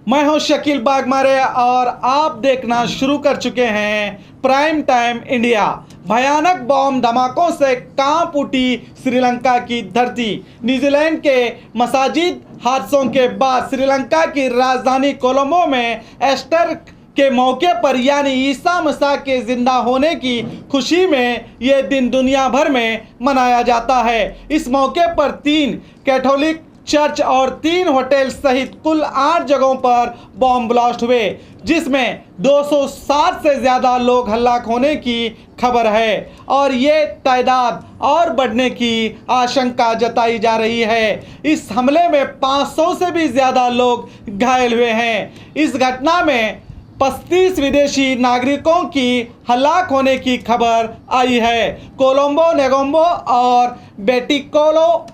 मैं हूं शकील बागमारे और आप देखना शुरू कर चुके हैं प्राइम टाइम इंडिया। भयानक बॉम्ब धमाकों से कांप उठी श्रीलंका की धरती। न्यूजीलैंड के मसाजिद हादसों के बाद श्रीलंका की राजधानी कोलंबो में ईस्टर के मौके पर यानी ईसा मसीह के जिंदा होने की खुशी में ये दिन दुनिया भर में मनाया जाता है। इस मौके पर 3 कैथोलिक चर्च और 3 होटल सहित कुल 8 जगहों पर बॉम्ब ब्लास्ट हुए, जिसमें 260 से ज़्यादा लोग हलाक होने की खबर है और ये तादाद और बढ़ने की आशंका जताई जा रही है। इस हमले में 500 से भी ज़्यादा लोग घायल हुए हैं। इस घटना में 35 विदेशी नागरिकों की हलाक होने की खबर आई है। कोलंबो, नेगोम्बो और बेटिकोलो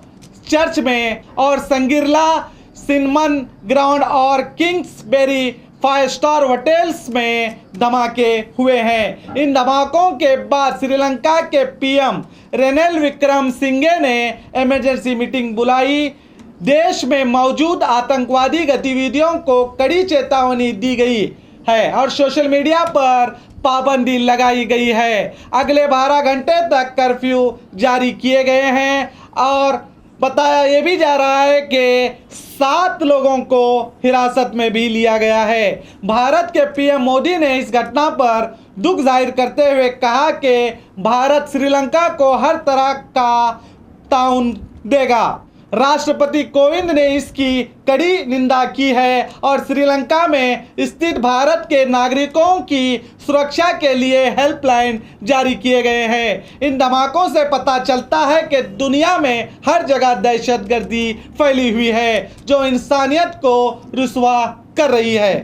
चर्च में और संगिरला, सिनमन ग्राउंड और किंग्सबेरी 5 स्टार होटल्स में धमाके हुए हैं। इन धमाकों के बाद श्रीलंका के पीएम रेनिल विक्रमसिंघे ने इमरजेंसी मीटिंग बुलाई। देश में मौजूद आतंकवादी गतिविधियों को कड़ी चेतावनी दी गई है और सोशल मीडिया पर पाबंदी लगाई गई है। अगले 12 घंटे तक कर्फ्यू जारी किए गए हैं और बताया ये भी जा रहा है कि 7 लोगों को हिरासत में भी लिया गया है। भारत के पीएम मोदी ने इस घटना पर दुख जाहिर करते हुए कहा कि भारत श्रीलंका को हर तरह का ताउन देगा। राष्ट्रपति कोविंद ने इसकी कड़ी निंदा की है और श्रीलंका में स्थित भारत के नागरिकों की सुरक्षा के लिए हेल्पलाइन जारी किए गए हैं। इन धमाकों से पता चलता है कि दुनिया में हर जगह दहशतगर्दी फैली हुई है जो इंसानियत को रुसवा कर रही है।